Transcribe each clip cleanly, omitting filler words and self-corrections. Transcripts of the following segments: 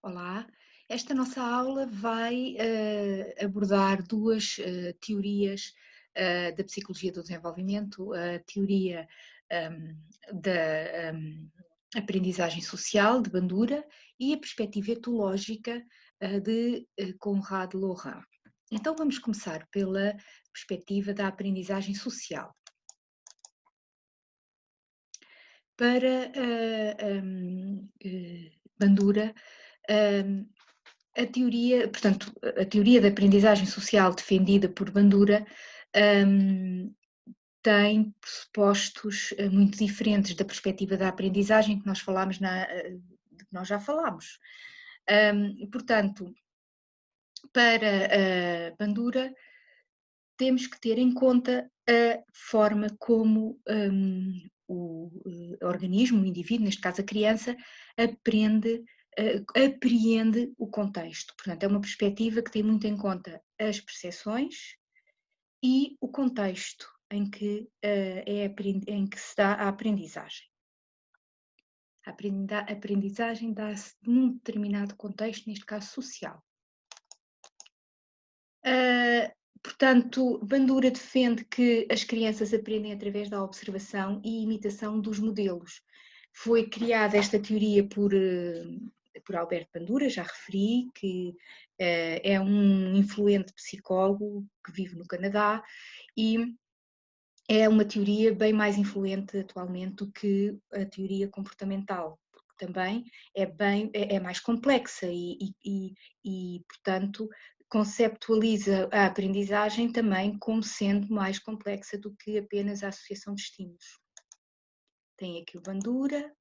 Olá, esta nossa aula vai abordar duas teorias da psicologia do desenvolvimento, a teoria da aprendizagem social de Bandura e a perspectiva etológica de Conrad Lorin. Então vamos começar pela perspectiva da aprendizagem social. Para Bandura, a teoria, portanto, a teoria da aprendizagem social defendida por Bandura tem pressupostos muito diferentes da perspectiva da aprendizagem que nós falámos de que nós já falámos. Portanto, para Bandura temos que ter em conta a forma como o organismo, o indivíduo, neste caso a criança, apreende o contexto. Portanto, é uma perspectiva que tem muito em conta as percepções e o contexto em que se dá a aprendizagem. A aprendizagem dá-se num determinado contexto, neste caso social. Portanto, Bandura defende que as crianças aprendem através da observação e imitação dos modelos. Foi criada esta teoria por Albert Bandura, já referi, que é um influente psicólogo que vive no Canadá e é uma teoria bem mais influente atualmente do que a teoria comportamental, porque também é mais complexa e, portanto, conceptualiza a aprendizagem também como sendo mais complexa do que apenas a associação de estímulos. Tem aqui o Bandura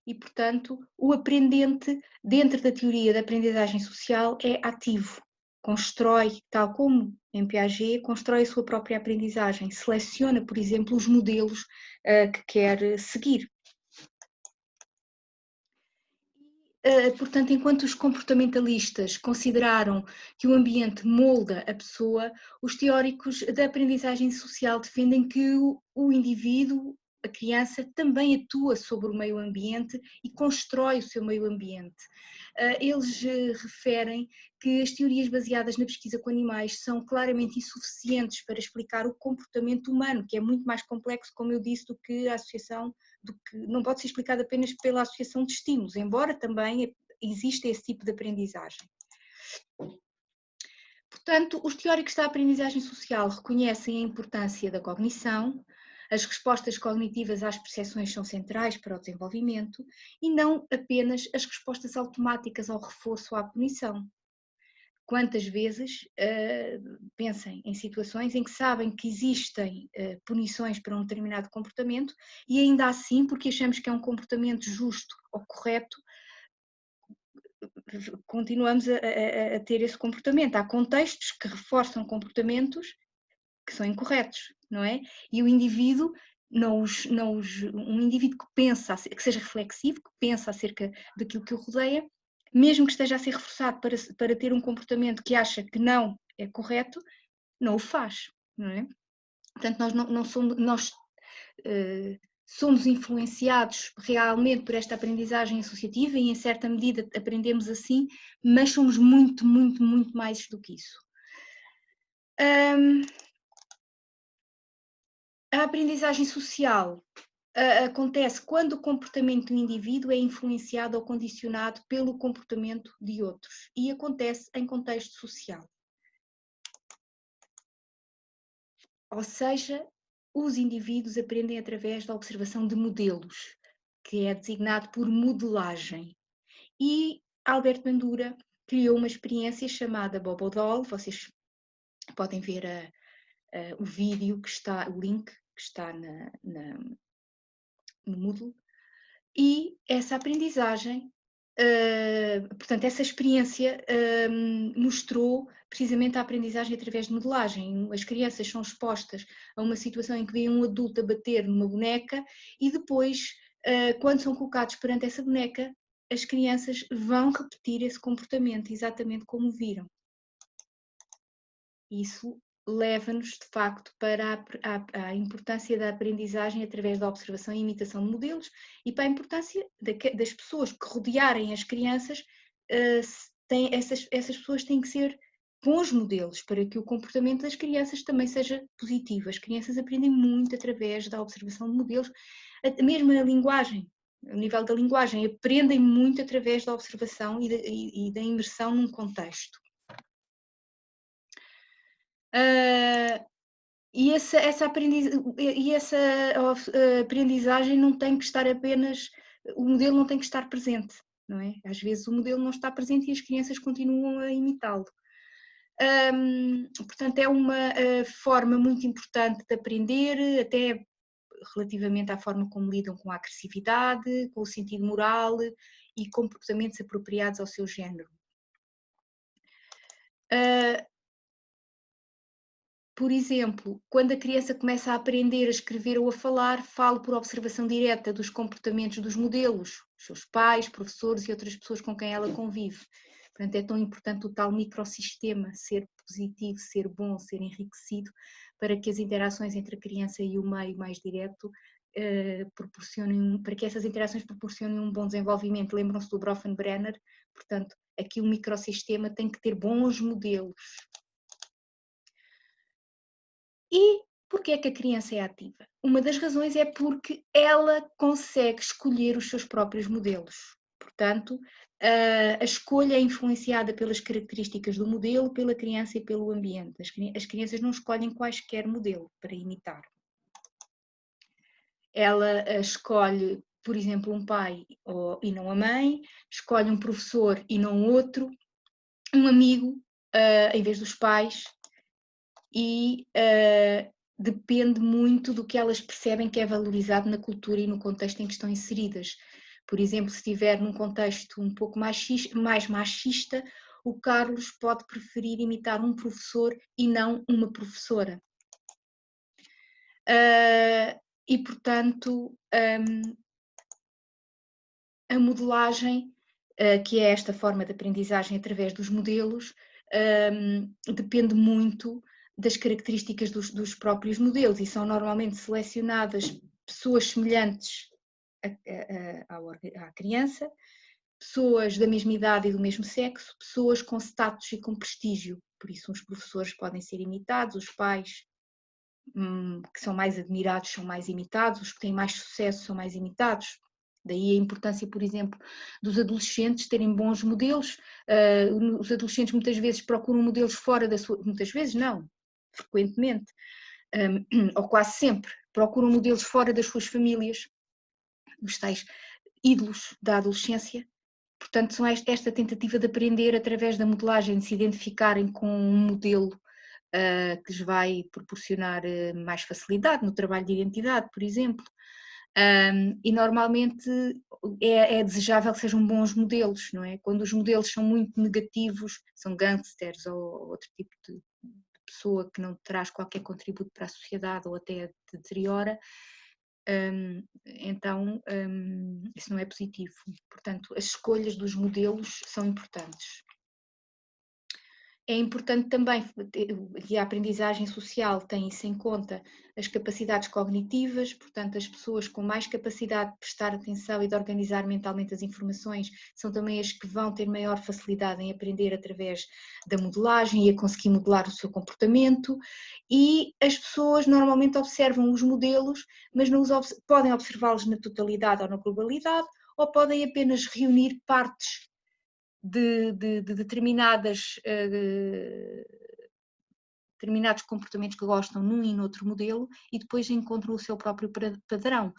e, portanto, o aprendente dentro da teoria da aprendizagem social é ativo, constrói, tal como em Piaget, constrói a sua própria aprendizagem, seleciona, por exemplo, os modelos que quer seguir. Portanto, enquanto os comportamentalistas consideraram que o ambiente molda a pessoa, os teóricos da aprendizagem social defendem que o indivíduo, a criança, também atua sobre o meio ambiente e constrói o seu meio ambiente. Eles referem que as teorias baseadas na pesquisa com animais são claramente insuficientes para explicar o comportamento humano, que é muito mais complexo, como eu disse, do que a associação, do que não pode ser explicado apenas pela associação de estímulos, embora também exista esse tipo de aprendizagem. Portanto, os teóricos da aprendizagem social reconhecem a importância da cognição, as respostas cognitivas às percepções são centrais para o desenvolvimento e não apenas as respostas automáticas ao reforço ou à punição. Quantas vezes pensem em situações em que sabem que existem punições para um determinado comportamento e ainda assim, porque achamos que é um comportamento justo ou correto, continuamos a ter esse comportamento. Há contextos que reforçam comportamentos que são incorretos, não é? E o indivíduo, um indivíduo que pensa, que seja reflexivo, que pensa acerca daquilo que o rodeia, mesmo que esteja a ser reforçado para ter um comportamento que acha que não é correto, não o faz, não é? Portanto, nós somos influenciados realmente por esta aprendizagem associativa e em certa medida aprendemos assim, mas somos muito, muito, muito mais do que isso. A aprendizagem social acontece quando o comportamento do indivíduo é influenciado ou condicionado pelo comportamento de outros e acontece em contexto social. Ou seja, os indivíduos aprendem através da observação de modelos, que é designado por modelagem. E Albert Bandura criou uma experiência chamada Bobo Doll, vocês podem ver o vídeo que está, o link que está no Moodle, e essa aprendizagem, portanto, essa experiência mostrou precisamente a aprendizagem através de modelagem. As crianças são expostas a uma situação em que veem um adulto a bater numa boneca e depois, quando são colocados perante essa boneca, as crianças vão repetir esse comportamento exatamente como viram. Isso leva-nos, de facto, para a importância da aprendizagem através da observação e imitação de modelos e para a importância das pessoas que rodearem as crianças. Essas pessoas têm que ser bons modelos para que o comportamento das crianças também seja positivo. As crianças aprendem muito através da observação de modelos, mesmo a linguagem. O nível da linguagem, aprendem muito através da observação e da imersão num contexto. E essa aprendizagem não tem que estar apenas, o modelo não tem que estar presente, não é? Às vezes o modelo não está presente e as crianças continuam a imitá-lo. Portanto, é uma forma muito importante de aprender, até relativamente à forma como lidam com a agressividade, com o sentido moral e comportamentos apropriados ao seu género. Por exemplo, quando a criança começa a aprender a escrever ou a falar, fala por observação direta dos comportamentos dos modelos, os seus pais, professores e outras pessoas com quem ela convive. Portanto, é tão importante o tal microsistema ser positivo, ser bom, ser enriquecido, para que as interações entre a criança e o meio mais direto para que essas interações proporcionem um bom desenvolvimento. Lembram-se do Bronfenbrenner? Portanto, aqui o microsistema tem que ter bons modelos. E porquê é que a criança é ativa? Uma das razões é porque ela consegue escolher os seus próprios modelos. Portanto, a escolha é influenciada pelas características do modelo, pela criança e pelo ambiente. As crianças não escolhem quaisquer modelo para imitar. Ela escolhe, por exemplo, um pai e não a mãe, escolhe um professor e não outro, um amigo em vez dos pais, e depende muito do que elas percebem que é valorizado na cultura e no contexto em que estão inseridas. Por exemplo, se estiver num contexto um pouco mais machista, o Carlos pode preferir imitar um professor e não uma professora. E, portanto, a modelagem, que é esta forma de aprendizagem através dos modelos, depende muito das características dos próprios modelos e são normalmente selecionadas pessoas semelhantes à criança, pessoas da mesma idade e do mesmo sexo, pessoas com status e com prestígio. Por isso, os professores podem ser imitados, os pais que são mais admirados são mais imitados, os que têm mais sucesso são mais imitados. Daí a importância, por exemplo, dos adolescentes terem bons modelos. Os adolescentes muitas vezes procuram modelos fora da sua... Muitas vezes não, frequentemente, ou quase sempre, procuram modelos fora das suas famílias, os tais ídolos da adolescência. Portanto, são esta tentativa de aprender através da modelagem, de se identificarem com um modelo que lhes vai proporcionar mais facilidade no trabalho de identidade, por exemplo. E normalmente é desejável que sejam bons modelos, não é? Quando os modelos são muito negativos, são gangsters ou outro tipo de pessoa que não traz qualquer contributo para a sociedade ou até deteriora, então isso não é positivo. Portanto, as escolhas dos modelos são importantes. É importante também que a aprendizagem social tem isso em conta, as capacidades cognitivas, portanto as pessoas com mais capacidade de prestar atenção e de organizar mentalmente as informações são também as que vão ter maior facilidade em aprender através da modelagem e a conseguir modelar o seu comportamento, e as pessoas normalmente observam os modelos, mas não podem observá-los na totalidade ou na globalidade, ou podem apenas reunir partes de determinados comportamentos que gostam num e noutro modelo e depois encontram o seu próprio padrão.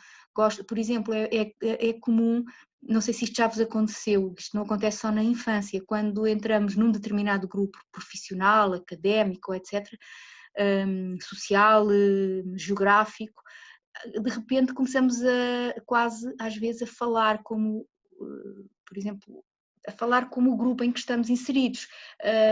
Por exemplo, é comum, não sei se isto já vos aconteceu, isto não acontece só na infância, quando entramos num determinado grupo profissional, académico, etc., social, geográfico, de repente começamos quase às vezes a falar como, por exemplo, a falar como o grupo em que estamos inseridos,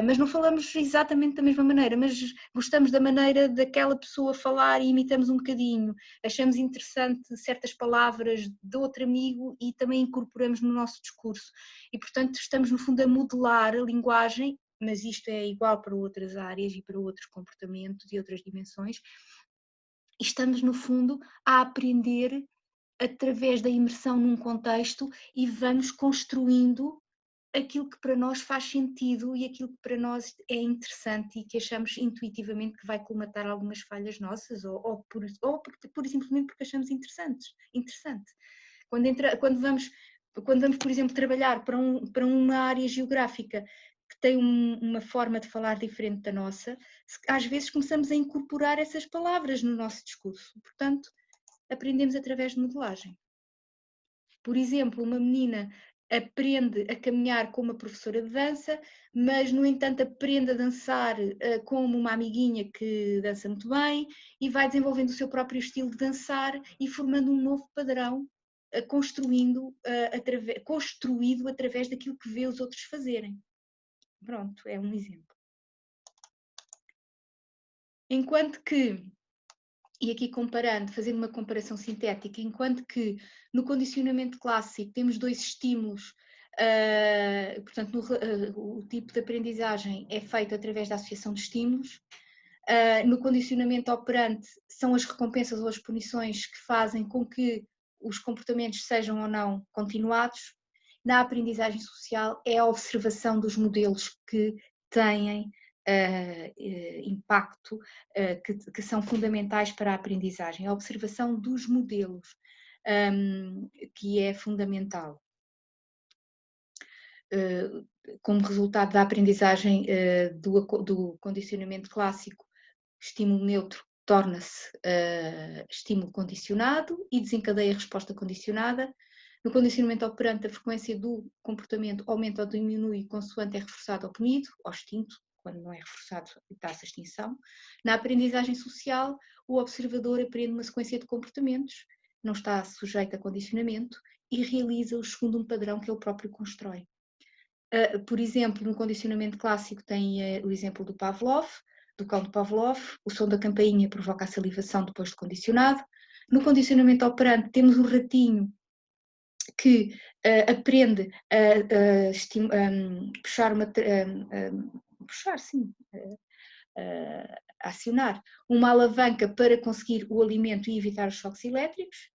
mas não falamos exatamente da mesma maneira, mas gostamos da maneira daquela pessoa falar e imitamos um bocadinho, achamos interessante certas palavras de outro amigo e também incorporamos no nosso discurso e, portanto, estamos no fundo a modelar a linguagem mas isto é igual para outras áreas e para outros comportamentos e outras dimensões. E estamos, no fundo, a aprender através da imersão num contexto e vamos construindo aquilo que para nós faz sentido e aquilo que para nós é interessante e que achamos intuitivamente que vai colmatar algumas falhas nossas ou por simplesmente porque achamos interessante. Quando vamos, por exemplo, trabalhar para uma área geográfica que tem uma forma de falar diferente da nossa, às vezes começamos a incorporar essas palavras no nosso discurso. Portanto, aprendemos através de modelagem. Por exemplo, uma menina aprende a caminhar com uma professora de dança, mas, no entanto, aprende a dançar como uma amiguinha que dança muito bem e vai desenvolvendo o seu próprio estilo de dançar e formando um novo padrão, construído através daquilo que vê os outros fazerem. Pronto, é um exemplo. Enquanto que, e aqui comparando, fazendo uma comparação sintética, enquanto que no condicionamento clássico temos 2 estímulos, portanto o tipo de aprendizagem é feito através da associação de estímulos, no condicionamento operante são as recompensas ou as punições que fazem com que os comportamentos sejam ou não continuados. Na aprendizagem social é a observação dos modelos que têm impacto, que são fundamentais para a aprendizagem. A observação dos modelos, que é fundamental. Como resultado da aprendizagem do condicionamento clássico, estímulo neutro torna-se estímulo condicionado e desencadeia resposta condicionada. No condicionamento operante, a frequência do comportamento aumenta ou diminui consoante é reforçado ou punido, ou extinto, quando não é reforçado dá-se a extinção. Na aprendizagem social, o observador aprende uma sequência de comportamentos, não está sujeito a condicionamento e realiza-os segundo um padrão que ele próprio constrói. Por exemplo, no condicionamento clássico tem o exemplo do Pavlov, do cão de Pavlov, o som da campainha provoca a salivação depois de condicionado. No condicionamento operante temos um ratinho que aprende a acionar uma alavanca para conseguir o alimento e evitar os choques elétricos,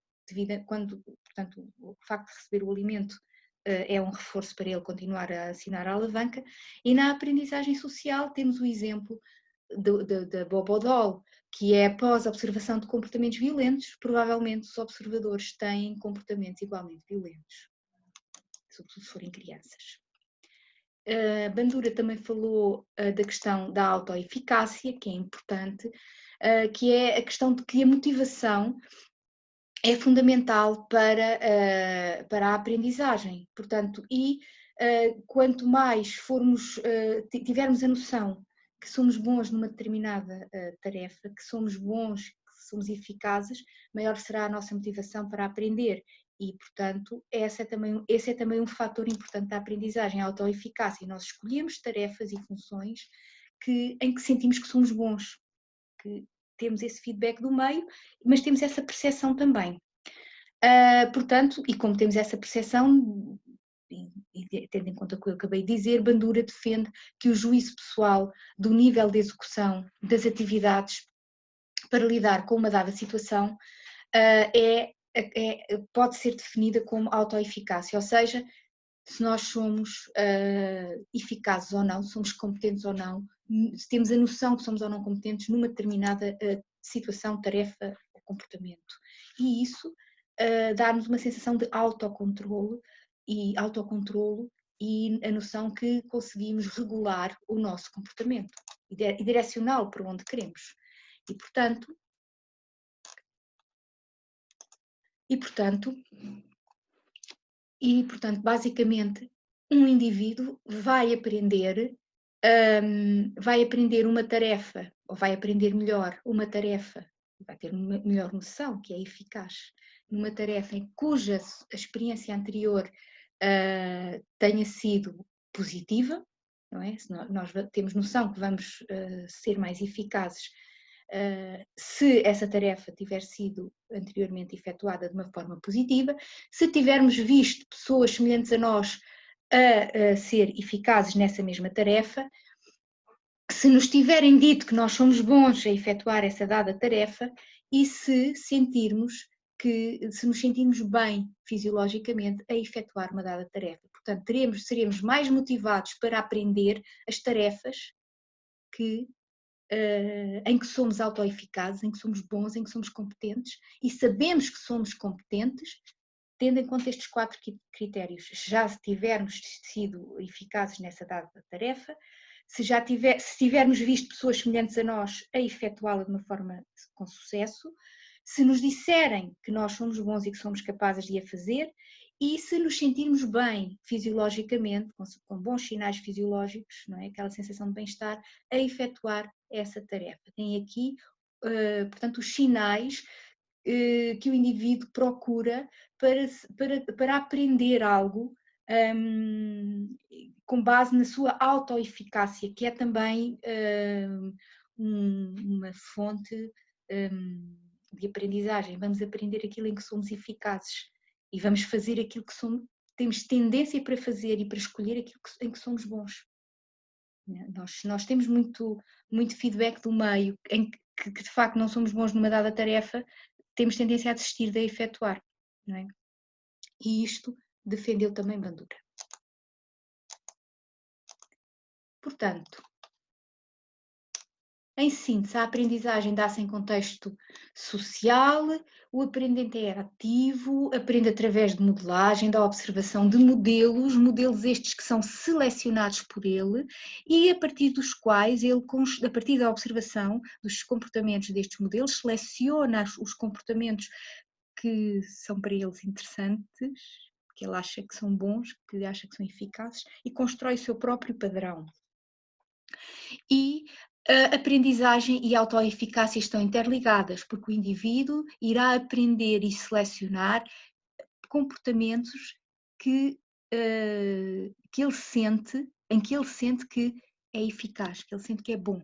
portanto, o facto de receber o alimento é um reforço para ele continuar a acionar a alavanca. E na aprendizagem social temos o exemplo da Bobo-Doll, que é após a observação de comportamentos violentos, provavelmente os observadores têm comportamentos igualmente violentos, sobretudo se forem crianças. Bandura também falou da questão da autoeficácia, que é importante, que é a questão de que a motivação é fundamental para a aprendizagem. Portanto, quanto mais tivermos a noção que somos bons numa determinada tarefa, que somos bons, que somos eficazes, maior será a nossa motivação para aprender. E, portanto, esse é também um fator importante da aprendizagem, a autoeficácia. Nós escolhemos tarefas e funções em que sentimos que somos bons, que temos esse feedback do meio, mas temos essa percepção também. Portanto, e como temos essa percepção, e tendo em conta o que eu acabei de dizer, Bandura defende que o juízo pessoal do nível de execução das atividades para lidar com uma dada situação pode ser definida como autoeficácia, ou seja, se nós somos eficazes ou não, somos competentes ou não, se temos a noção que somos ou não competentes numa determinada situação, tarefa ou comportamento. E isso dá-nos uma sensação de autocontrolo e a noção que conseguimos regular o nosso comportamento e direcioná-lo para onde queremos. E portanto, basicamente, um indivíduo vai aprender uma tarefa, ou vai aprender melhor uma tarefa, vai ter uma melhor noção, que é eficaz, numa tarefa em cuja a experiência anterior tenha sido positiva, não é? Se nós temos noção que vamos ser mais eficazes se essa tarefa tiver sido anteriormente efetuada de uma forma positiva, se tivermos visto pessoas semelhantes a nós a ser eficazes nessa mesma tarefa, se nos tiverem dito que nós somos bons a efetuar essa dada tarefa e se nos sentirmos bem fisiologicamente a efetuar uma dada tarefa. Portanto, seremos mais motivados para aprender as tarefas em que somos autoeficazes, em que somos bons, em que somos competentes e sabemos que somos competentes, tendo em conta estes 4 critérios. Já se tivermos sido eficazes nessa dada tarefa, se tivermos visto pessoas semelhantes a nós a efetuá-la de uma forma com sucesso, se nos disserem que nós somos bons e que somos capazes de a fazer e se nos sentirmos bem fisiologicamente, com bons sinais fisiológicos, não é? Aquela sensação de bem-estar, a efetuar essa tarefa. Tem aqui, portanto, os sinais que o indivíduo procura para aprender algo com base na sua autoeficácia, que é também uma fonte de aprendizagem. Vamos aprender aquilo em que somos eficazes e vamos fazer aquilo que temos tendência para fazer e para escolher aquilo em que somos bons. Nós temos muito feedback do meio em que de facto não somos bons numa dada tarefa, temos tendência a desistir de a efetuar, não é? E isto defendeu também Bandura. Portanto, em síntese, a aprendizagem dá-se em contexto social, o aprendente é ativo, aprende através de modelagem, da observação de modelos estes que são selecionados por ele e a partir dos quais ele, a partir da observação dos comportamentos destes modelos, seleciona os comportamentos que são para eles interessantes, que ele acha que são bons, que acha que são eficazes e constrói o seu próprio padrão. E a aprendizagem e a autoeficácia estão interligadas, porque o indivíduo irá aprender e selecionar comportamentos em que ele sente que é eficaz, que ele sente que é bom,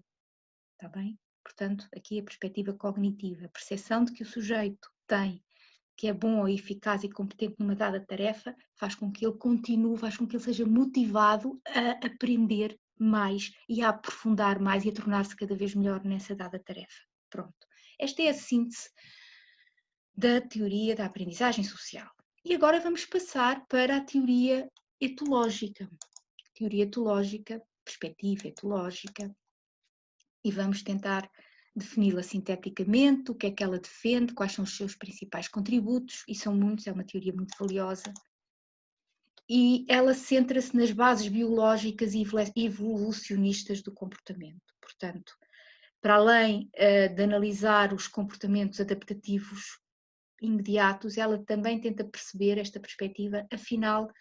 está bem? Portanto, aqui a perspectiva cognitiva, a percepção de que o sujeito tem, que é bom ou eficaz e competente numa dada tarefa, faz com que ele continue, faz com que ele seja motivado a aprender mais e a aprofundar mais e a tornar-se cada vez melhor nessa dada tarefa. Pronto. Esta é a síntese da teoria da aprendizagem social. E agora vamos passar para a teoria etológica. Teoria etológica, perspectiva etológica, e vamos tentar defini-la sinteticamente, o que é que ela defende, quais são os seus principais contributos, e são muitos, é uma teoria muito valiosa. E ela centra-se nas bases biológicas e evolucionistas do comportamento. Portanto, para além de analisar os comportamentos adaptativos imediatos, ela também tenta perceber esta perspectiva, afinal,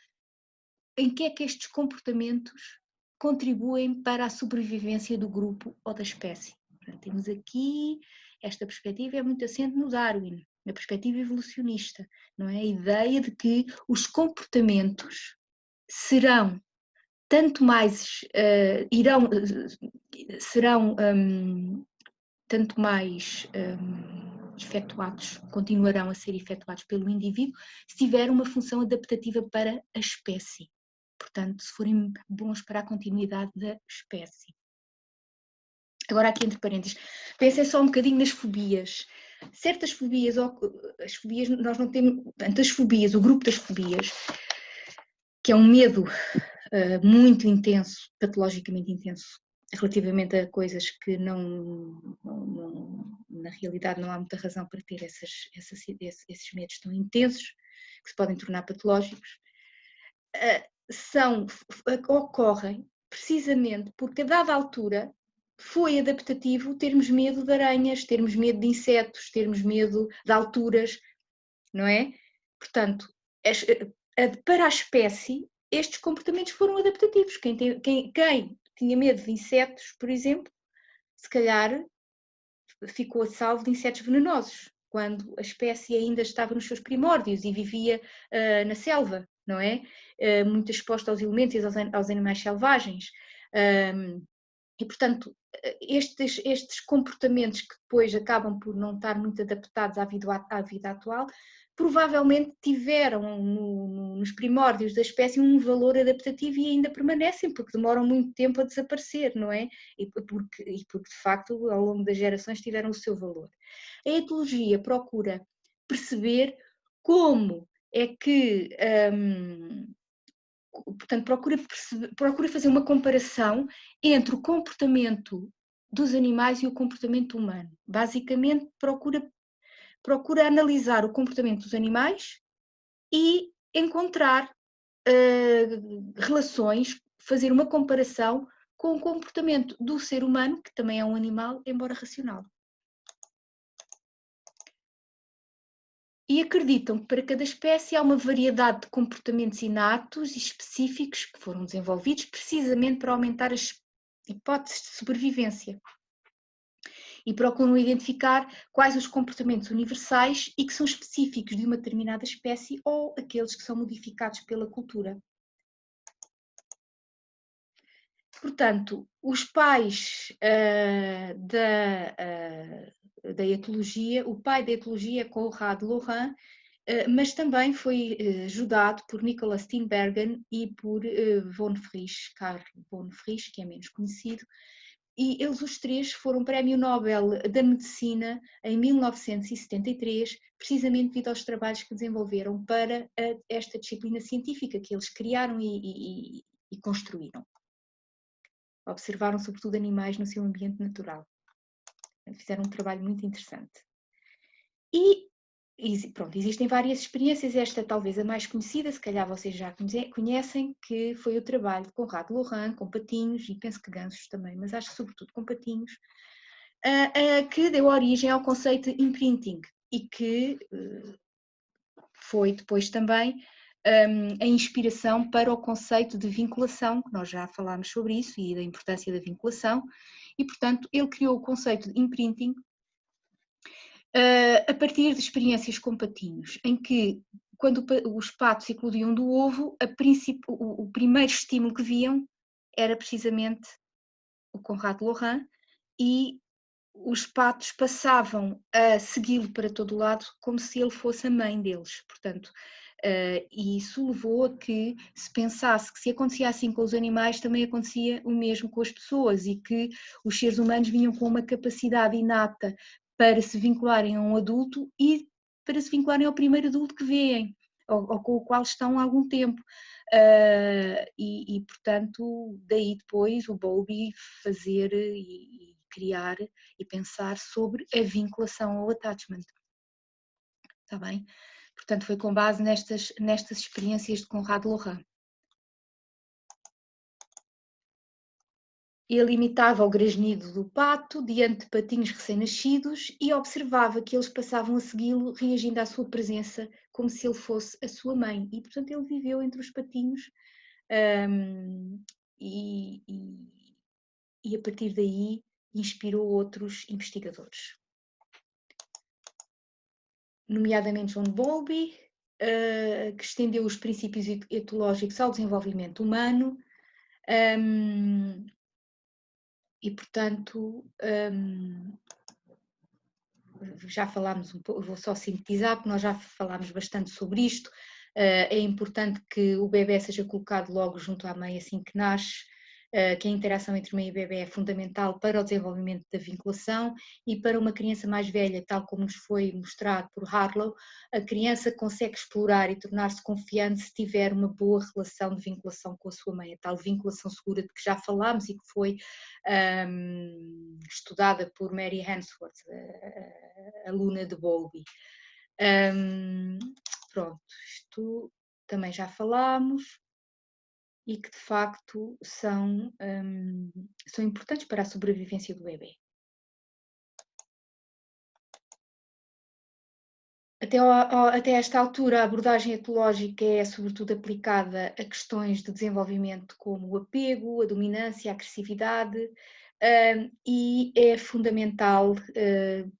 em que é que estes comportamentos contribuem para a sobrevivência do grupo ou da espécie. Portanto, temos aqui, esta perspectiva é muito assente no Darwin, na perspectiva evolucionista, não é? A ideia de que os comportamentos serão tanto mais, serão tanto mais efetuados, continuarão a ser efetuados pelo indivíduo, se tiver uma função adaptativa para a espécie. Portanto, se forem bons para a continuidade da espécie. Agora aqui entre parênteses, pensem só um bocadinho nas fobias. Certas fobias, as fobias, nós não temos, portanto, as fobias, o grupo das fobias, que é um medo muito intenso, patologicamente intenso, relativamente a coisas que na realidade não há muita razão para ter esses medos tão intensos, que se podem tornar patológicos, ocorrem precisamente porque a dada altura foi adaptativo termos medo de aranhas, termos medo de insetos, termos medo de alturas, não é? Portanto, para a espécie, estes comportamentos foram adaptativos. Quem tinha medo de insetos, por exemplo, se calhar ficou a salvo de insetos venenosos, quando a espécie ainda estava nos seus primórdios e vivia na selva, não é? Muito exposta aos elementos e aos animais selvagens. E, portanto, estes comportamentos que depois acabam por não estar muito adaptados à vida atual, provavelmente tiveram nos primórdios da espécie um valor adaptativo e ainda permanecem, porque demoram muito tempo a desaparecer, não é? E porque de facto ao longo das gerações tiveram o seu valor. A etologia procura perceber como é que, portanto, procura fazer uma comparação entre o comportamento dos animais e o comportamento humano. Basicamente, procura analisar o comportamento dos animais e encontrar relações, fazer uma comparação com o comportamento do ser humano, que também é um animal, embora racional. E acreditam que para cada espécie há uma variedade de comportamentos inatos e específicos que foram desenvolvidos precisamente para aumentar as hipóteses de sobrevivência. E procuram identificar quais os comportamentos universais e que são específicos de uma determinada espécie ou aqueles que são modificados pela cultura. Portanto, os pais da etologia, o pai da etologia é Konrad Lorenz, mas também foi ajudado por Nicolas Tinbergen e por von Frisch, Karl von Frisch, que é menos conhecido, e eles os três foram Prémio Nobel da Medicina em 1973, precisamente devido aos trabalhos que desenvolveram para esta disciplina científica que eles criaram e construíram. Observaram sobretudo animais no seu ambiente natural. Fizeram um trabalho muito interessante. E pronto, existem várias experiências, esta talvez a mais conhecida, se calhar vocês já conhecem, que foi o trabalho de Konrad Lorenz com patinhos, e penso que gansos também, mas acho que sobretudo com patinhos, que deu origem ao conceito de imprinting e que foi depois também a inspiração para o conceito de vinculação, que nós já falámos sobre isso e da importância da vinculação, e portanto ele criou o conceito de imprinting a partir de experiências com patinhos, em que quando os patos eclodiam do ovo, o primeiro estímulo que viam era precisamente o Konrad Lorenz e os patos passavam a segui-lo para todo o lado como se ele fosse a mãe deles, portanto, e isso levou a que se pensasse que se acontecia assim com os animais, também acontecia o mesmo com as pessoas e que os seres humanos vinham com uma capacidade inata para se vincularem a um adulto e para se vincularem ao primeiro adulto que veem, ou com o qual estão há algum tempo. Portanto, daí depois o Bowlby fazer e criar e pensar sobre a vinculação ao attachment. Está bem? Portanto, foi com base nestas experiências de Konrad Lorenz. Ele imitava o grasnido do pato diante de patinhos recém-nascidos e observava que eles passavam a segui-lo, reagindo à sua presença como se ele fosse a sua mãe. E, portanto, ele viveu entre os patinhos e a partir daí inspirou outros investigadores, nomeadamente John Bowlby, que estendeu os princípios etológicos ao desenvolvimento humano, e portanto já falámos um pouco, vou só sintetizar, porque nós já falámos bastante sobre isto. É importante que o bebê seja colocado logo junto à mãe assim que nasce, que a interação entre mãe e bebê é fundamental para o desenvolvimento da vinculação e para uma criança mais velha, tal como nos foi mostrado por Harlow, a criança consegue explorar e tornar-se confiante se tiver uma boa relação de vinculação com a sua mãe, a tal vinculação segura de que já falámos e que foi estudada por Mary Ainsworth, aluna de Bowlby. Pronto, isto também já falámos e que de facto são importantes para a sobrevivência do bebê. Até esta altura, a abordagem etológica é sobretudo aplicada a questões de desenvolvimento como o apego, a dominância, a agressividade, e é fundamental,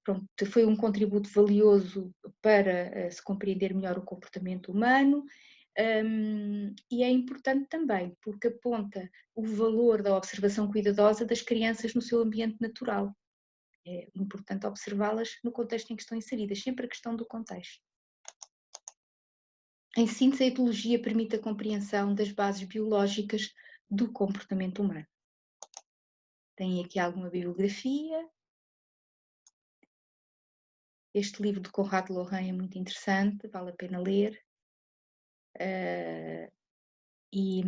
pronto, foi um contributo valioso para se compreender melhor o comportamento humano, e é importante também porque aponta o valor da observação cuidadosa das crianças no seu ambiente natural. É importante observá-las no contexto em que estão inseridas, sempre a questão do contexto. Em síntese, a etologia permite a compreensão das bases biológicas do comportamento humano. Tem aqui alguma bibliografia. Este livro de Conrad Loren é muito interessante, vale a pena ler. E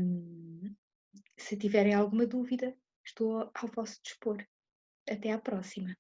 se tiverem alguma dúvida, estou ao vosso dispor. Até à próxima.